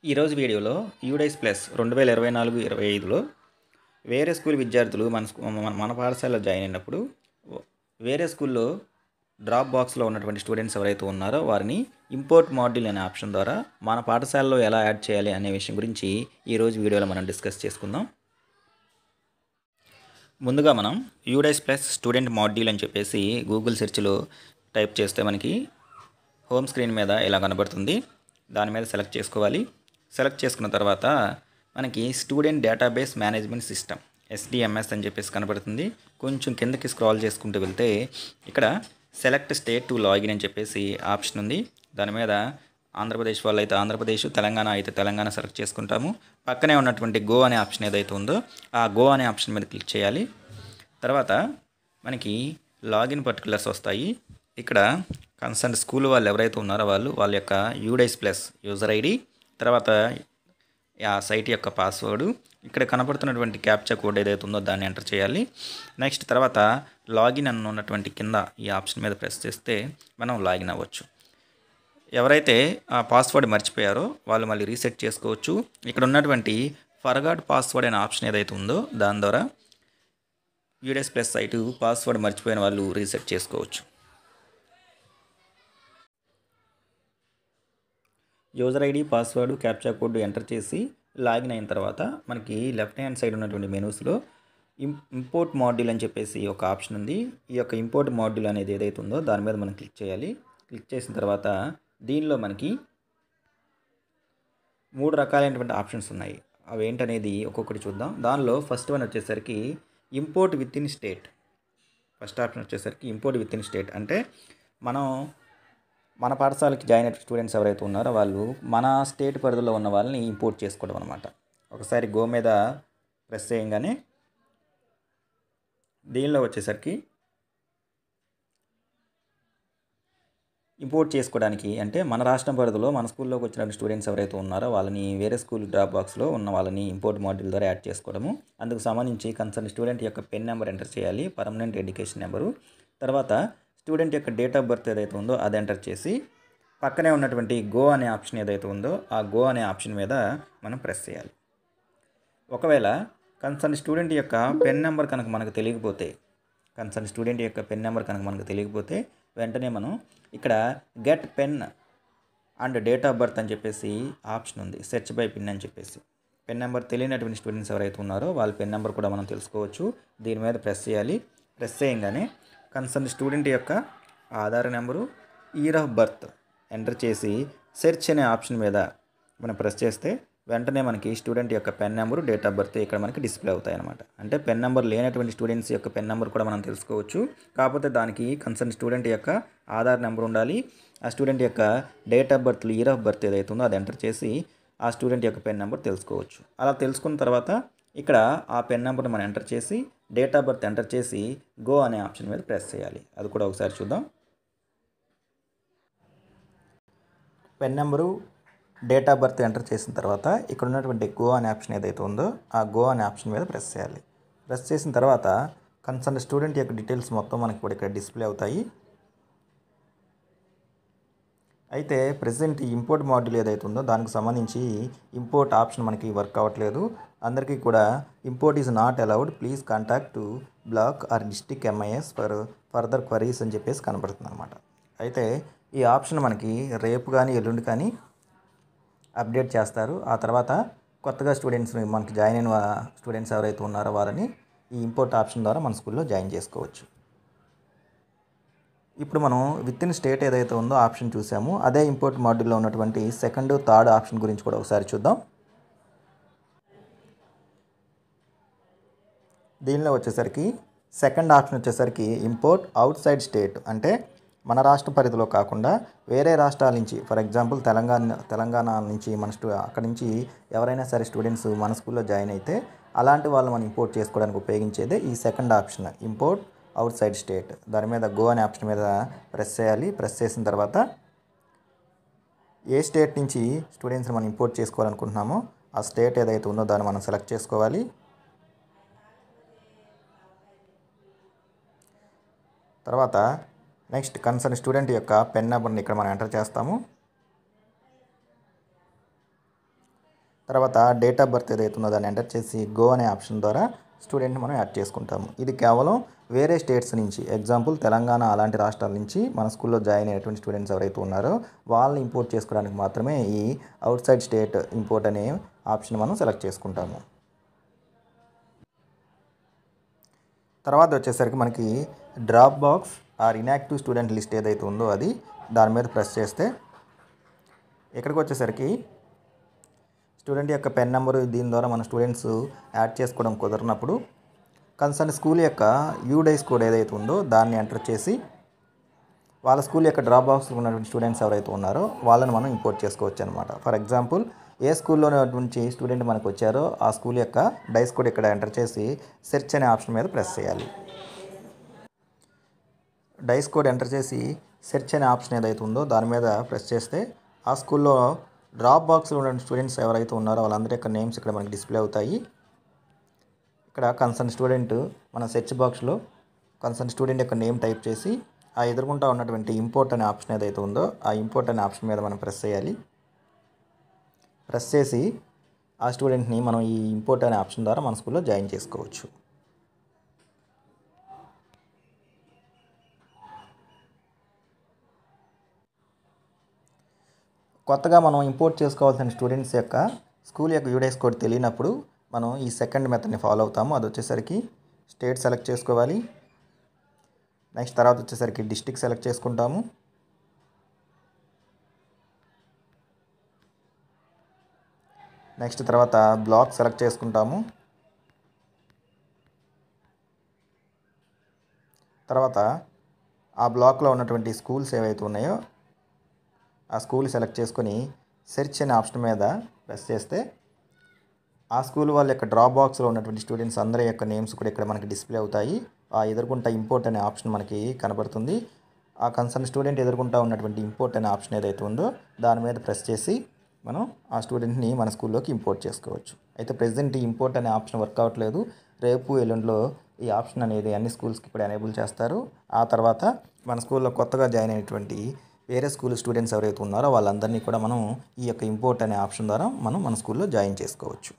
ఈరోజు వీడియోలో UDISE plus 2024-25లో వేరే స్కూల్ విద్యార్థులు మన పాఠశాలలో జాయిన్ అయినప్పుడు వేరే స్కూల్లో డ్రాప్ బాక్స్లో ఉన్నటువంటి స్టూడెంట్స్ ఎవరైతే ఉన్నారో వారిని ఇంపోర్ట్ మాడ్యూల్ అనే ఆప్షన్ ద్వారా మన పాఠశాలలో ఎలా యాడ్ చేయాలి అనే విషయం గురించి ఈరోజు వీడియోలో మనం డిస్కస్ చేసుకుందాం. ముందుగా మనం యూడైస్ ప్లస్ స్టూడెంట్ మాడ్యూల్ అని చెప్పేసి గూగుల్ సెర్చ్లో టైప్ చేస్తే మనకి హోమ్ స్క్రీన్ మీద ఇలా కనబడుతుంది. దాని మీద సెలెక్ట్ చేసుకోవాలి. సెలెక్ట్ చేసుకున్న తర్వాత మనకి student database management system SDMS అని చెప్పేసి కనబడుతుంది. కొంచెం కిందకి స్క్రాల్ చేసుకుంటూ వెళ్తే ఇక్కడ సెలెక్ట్ స్టేట్ టు లాగిన్ అని చెప్పేసి ఆప్షన్ ఉంది. దాని మీద ఆంధ్రప్రదేశ్ వాళ్ళు అయితే ఆంధ్రప్రదేశ్, తెలంగాణ అయితే తెలంగాణ సెలెక్ట్ చేసుకుంటాము. పక్కనే ఉన్నటువంటి గో అనే ఆప్షన్ ఏదైతే ఉందో ఆ గో అనే ఆప్షన్ మీద క్లిక్ చేయాలి. తర్వాత మనకి లాగిన్ పర్టికులర్స్ వస్తాయి. ఇక్కడ కన్సర్న్ స్కూల్ వాళ్ళు ఎవరైతే ఉన్నారో వాళ్ళ యొక్క యూడైస్ ప్లస్ యూజర్ ఐడి, తర్వాత ఆ సైట్ యొక్క పాస్వర్డ్, ఇక్కడ కనపడుతున్నటువంటి క్యాప్చా కోడ్ ఏదైతే ఉందో దాన్ని ఎంటర్ చేయాలి. నెక్స్ట్ తర్వాత లాగిన్ అని ఉన్నటువంటి కింద ఈ ఆప్షన్ మీద ప్రెస్ చేస్తే మనం లాగిన్ అవ్వచ్చు. ఎవరైతే ఆ పాస్వర్డ్ మర్చిపోయారో వాళ్ళు మళ్ళీ రీసెట్ చేసుకోవచ్చు. ఇక్కడ ఉన్నటువంటి ఫర్గాట్ పాస్వర్డ్ అనే ఆప్షన్ ఏదైతే ఉందో దాని ద్వారా యూడైస్ ప్లస్ సైటు పాస్వర్డ్ మర్చిపోయిన వాళ్ళు రీసెట్ చేసుకోవచ్చు. User ID, password, captcha code enter చేసి లాగిన్ అయిన తర్వాత మనకి లెఫ్ట్ హ్యాండ్ సైడ్ ఉన్నటువంటి మెనూస్లో ఇంపోర్ట్ మాడ్యూల్ అని చెప్పేసి ఒక ఆప్షన్ ఉంది. ఈ యొక్క ఇంపోర్ట్ మాడ్యూల్ అనేది ఏదైతే ఉందో దాని మీద మనం క్లిక్ చేయాలి. క్లిక్ చేసిన తర్వాత దీనిలో మనకి 3 రకాలైనటువంటి ఆప్షన్స్ ఉన్నాయి. అవి ఏంటనేది ఒక్కొక్కటి చూద్దాం. దానిలో ఫస్ట్ వన్ వచ్చేసరికి import with in state. First option వచ్చేసరికి ఇంపోర్ట్ విత్ ఇన్ స్టేట్ అంటే మన పాఠశాలకి జాయిన్ అయిన స్టూడెంట్స్ ఎవరైతే ఉన్నారో వాళ్ళు మన స్టేట్ పరిధిలో ఉన్న వాళ్ళని ఇంపోర్ట్ చేసుకోవడం అనమాట. ఒకసారి గో మీద ప్రెస్ చేయగానే దీనిలో వచ్చేసరికి ఇంపోర్ట్ చేసుకోవడానికి అంటే మన రాష్ట్రం పరిధిలో మన స్కూల్లోకి వచ్చిన స్టూడెంట్స్ ఎవరైతే ఉన్నారో వాళ్ళని వేరే స్కూల్ డ్రాప్ బాక్స్లో ఉన్న వాళ్ళని ఇంపోర్ట్ మాడ్యూల్ ద్వారా యాడ్ చేసుకోవడము. అందుకు సంబంధించి కన్సర్న్ స్టూడెంట్ యొక్క పెన్ నెంబర్ ఎంటర్ చేయాలి, పర్మనెంట్ ఎడ్యుకేషన్ నెంబరు. తర్వాత స్టూడెంట్ యొక్క డేట్ ఆఫ్ బర్త్ ఏదైతే ఉందో అది ఎంటర్ చేసి పక్కనే ఉన్నటువంటి గో అనే ఆప్షన్ ఏదైతే ఉందో ఆ గో అనే ఆప్షన్ మీద మనం ప్రెస్ చేయాలి. ఒకవేళ కన్సర్న్ స్టూడెంట్ యొక్క పెన్ నెంబర్ కనుక మనకు తెలియకపోతే వెంటనే మనం ఇక్కడ get pen and date of birth అని చెప్పేసి ఆప్షన్ ఉంది. సెర్చ్ బై పిన్ అని చెప్పేసి పెన్ నెంబర్ తెలియనటువంటి స్టూడెంట్స్ ఎవరైతే ఉన్నారో వాళ్ళ పెన్ నెంబర్ కూడా మనం తెలుసుకోవచ్చు. దీని మీద ప్రెస్ చేయాలి. ప్రెస్ చేయగానే కన్సర్న్ స్టూడెంట్ యొక్క Aadhaar number, year of birth enter చేసి సెర్చ్ అనే ఆప్షన్ మీద మనం ప్రెస్ చేస్తే వెంటనే మనకి స్టూడెంట్ యొక్క pen number, date of birth ఇక్కడ మనకి డిస్ప్లే అవుతాయి అన్నమాట. అంటే పెన్ నెంబర్ లేనటువంటి స్టూడెంట్స్ యొక్క పెన్ నెంబర్ కూడా మనం తెలుసుకోవచ్చు. కాకపోతే దానికి కన్సర్న్ స్టూడెంట్ యొక్క ఆధార్ నెంబర్ ఉండాలి. ఆ స్టూడెంట్ యొక్క date of birth, year of birth ఏదైతే ఉందో అది ఎంటర్ చేసి ఆ స్టూడెంట్ యొక్క పెన్ నెంబర్ తెలుసుకోవచ్చు. అలా తెలుసుకున్న తర్వాత ఇక్కడ ఆ పెన్ నెంబర్ని మనం ఎంటర్ చేసి డేట్ ఆఫ్ బర్త్ ఎంటర్ చేసి గో అనే ఆప్షన్ మీద ప్రెస్ చేయాలి. అది కూడా ఒకసారి చూద్దాం. Pen number, date of birth enter చేసిన తర్వాత ఇక్కడ ఉన్నటువంటి గో అనే ఆప్షన్ ఏదైతే ఉందో ఆ గో అనే ఆప్షన్ మీద ప్రెస్ చేయాలి. ప్రెస్ చేసిన తర్వాత కన్సర్న్ స్టూడెంట్ యొక్క డీటెయిల్స్ మొత్తం మనకి కూడా ఇక్కడ డిస్ప్లే అవుతాయి. అయితే ప్రెజెంట్ ఈ ఇంపోర్ట్ మాడ్యూల్ ఏదైతే ఉందో దానికి సంబంధించి ఇంపోర్ట్ ఆప్షన్ మనకి వర్క్ అవ్వట్లేదు. అందరికీ కూడా import is not allowed, please contact to block or district MIS for further queries అని చెప్పేసి కనబడుతుంది అనమాట. అయితే ఈ ఆప్షన్ మనకి రేపు కానీ ఎల్లుండి కానీ అప్డేట్ చేస్తారు. ఆ తర్వాత కొత్తగా మనకి జాయిన్ అయిన స్టూడెంట్స్ ఎవరైతే ఉన్నారో వాళ్ళని ఈ ఇంపోర్ట్ ఆప్షన్ ద్వారా మన స్కూల్లో జాయిన్ చేసుకోవచ్చు. ఇప్పుడు మనం విత్ ఇన్ స్టేట్ ఏదైతే ఉందో ఆప్షన్ చూసాము. అదే ఇంపోర్ట్ మాడ్యూల్లో ఉన్నటువంటి సెకండ్, థర్డ్ ఆప్షన్ గురించి కూడా ఒకసారి చూద్దాం. దీనిలో వచ్చేసరికి సెకండ్ ఆప్షన్ వచ్చేసరికి ఇంపోర్ట్ అవుట్ సైడ్ స్టేట్ అంటే మన రాష్ట్ర పరిధిలో కాకుండా వేరే రాష్ట్రాల నుంచి, ఫర్ ఎగ్జాంపుల్ తెలంగాణ నుంచి అక్కడి నుంచి ఎవరైనా సరే స్టూడెంట్స్ మన స్కూల్లో జాయిన్ అయితే అలాంటి వాళ్ళు మనం ఇంపోర్ట్ చేసుకోవడానికి ఉపయోగించేదే ఈ second option import out side state. దాని మీద గో అనే ఆప్షన్ మీద ప్రెస్ చేయాలి. ప్రెస్ చేసిన తర్వాత ఏ స్టేట్ నుంచి స్టూడెంట్స్ని మనం ఇంపోర్ట్ చేసుకోవాలనుకుంటున్నామో ఆ స్టేట్ ఏదైతే ఉందో దాన్ని మనం సెలెక్ట్ చేసుకోవాలి. తర్వాత నెక్స్ట్ కన్సర్న్ స్టూడెంట్ యొక్క పెన్ నెంబర్ని ఇక్కడ మనం ఎంటర్ చేస్తాము. తర్వాత డేట్ ఆఫ్ బర్త్ ఏదైతే ఉందో దాన్ని ఎంటర్ చేసి గో అనే ఆప్షన్ ద్వారా స్టూడెంట్ని మనం యాడ్ చేసుకుంటాము. ఇది కేవలం వేరే స్టేట్స్ నుంచి, ఎగ్జాంపుల్ తెలంగాణ అలాంటి రాష్ట్రాల నుంచి మన స్కూల్లో జాయిన్ అయినటువంటి స్టూడెంట్స్ ఎవరైతే ఉన్నారో వాళ్ళని ఇంపోర్ట్ చేసుకోవడానికి మాత్రమే ఈ అవుట్ సైడ్ స్టేట్ ఇంపోర్ట్ అనే ఆప్షన్ మనం సెలెక్ట్ చేసుకుంటాము. తర్వాత వచ్చేసరికి మనకి drop box or inactive student list ఏదైతే ఉందో అది దాని మీద ప్రెస్ చేస్తే ఇక్కడికి వచ్చేసరికి స్టూడెంట్ యొక్క పెన్ నెంబరు దీని ద్వారా మన స్టూడెంట్స్ యాడ్ చేసుకోవడం కుదరినప్పుడు కన్సర్న్ స్కూల్ యొక్క యూడైస్ కోడ్ ఏదైతే ఉందో దాన్ని ఎంటర్ చేసి వాళ్ళ స్కూల్ యొక్క డ్రాప్ బాక్స్లో ఉన్నటువంటి స్టూడెంట్స్ ఎవరైతే ఉన్నారో వాళ్ళని మనం ఇంపోర్ట్ చేసుకోవచ్చు అనమాట. ఫర్ ఎగ్జాంపుల్ ఏ స్కూల్లో నుంచి స్టూడెంట్ మనకు వచ్చారో ఆ స్కూల్ యొక్క డైస్ కోడ్ ఇక్కడ ఎంటర్ చేసి సెర్చ్ అనే ఆప్షన్ మీద ప్రెస్ చేయాలి. డైస్ కోడ్ ఎంటర్ చేసి సెర్చ్ అనే ఆప్షన్ ఏదైతే ఉందో దాని మీద ప్రెస్ చేస్తే ఆ స్కూల్లో డ్రాప్ బాక్స్లో ఉన్న స్టూడెంట్స్ ఎవరైతే ఉన్నారో వాళ్ళందరి యొక్క నేమ్స్ ఇక్కడ మనకి డిస్ప్లే అవుతాయి. ఇక్కడ కన్సర్న్ స్టూడెంట్ మన సెర్చ్ బాక్స్లో కన్సర్న్ స్టూడెంట్ యొక్క నేమ్ టైప్ చేసి ఆ ఎదుర్కొంటా ఉన్నటువంటి ఇంపోర్ట్ అనే ఆప్షన్ ఏదైతే ఉందో ఆ ఇంపోర్ట్ అనే ఆప్షన్ మీద మనం ప్రెస్ చేయాలి. ప్రెస్ చేసి ఆ స్టూడెంట్ని మనం ఈ ఇంపోర్ట్ అనే ఆప్షన్ ద్వారా మన స్కూల్లో జాయిన్ చేసుకోవచ్చు. కొత్తగా మనం ఇంపోర్ట్ చేసుకోవాల్సిన స్టూడెంట్స్ యొక్క స్కూల్ యొక్క యూడైస్ కోడ్ తెలియనప్పుడు మనం ఈ సెకండ్ మెథడ్ని ఫాలో అవుతాము. అది వచ్చేసరికి స్టేట్ సెలెక్ట్ చేసుకోవాలి. నెక్స్ట్ తర్వాత వచ్చేసరికి డిస్ట్రిక్ట్ సెలెక్ట్ చేసుకుంటాము. నెక్స్ట్ తర్వాత బ్లాక్ సెలెక్ట్ చేసుకుంటాము. తర్వాత ఆ బ్లాక్లో ఉన్నటువంటి స్కూల్స్ ఏవైతే ఉన్నాయో ఆ స్కూల్ సెలెక్ట్ చేసుకొని సెర్చ్ అనే ఆప్షన్ మీద ప్రెస్ చేస్తే ఆ స్కూల్ వాళ్ళ యొక్క డ్రాప్ బాక్స్లో ఉన్నటువంటి స్టూడెంట్స్ అందరి యొక్క నేమ్స్ కూడా ఇక్కడ మనకి డిస్ప్లే అవుతాయి. ఆ ఎదుర్కొంటా ఇంపోర్ట్ అనే ఆప్షన్ మనకి కనబడుతుంది. ఆ కన్సర్న్ స్టూడెంట్ ఎదుర్కొంటా ఉన్నటువంటి ఇంపోర్ట్ అనే ఆప్షన్ ఏదైతే ఉందో దాని మీద ప్రెస్ చేసి మనం ఆ స్టూడెంట్ని మన స్కూల్లోకి ఇంపోర్ట్ చేసుకోవచ్చు. అయితే ప్రెజెంట్ ఈ ఇంపోర్ట్ అనే ఆప్షన్ వర్క్ అవ్వట్లేదు. రేపు ఎల్లుండిలో ఈ ఆప్షన్ అనేది అన్ని స్కూల్స్కి కూడా ఎనేబుల్ చేస్తారు. ఆ తర్వాత మన స్కూల్లో కొత్తగా జాయిన్ అయినటువంటి వేరే స్కూల్ స్టూడెంట్స్ ఎవరైతే ఉన్నారో వాళ్ళందరినీ కూడా మనం ఈ యొక్క ఇంపోర్ట్ అనే ఆప్షన్ ద్వారా మనం మన స్కూల్లో జాయిన్ చేసుకోవచ్చు.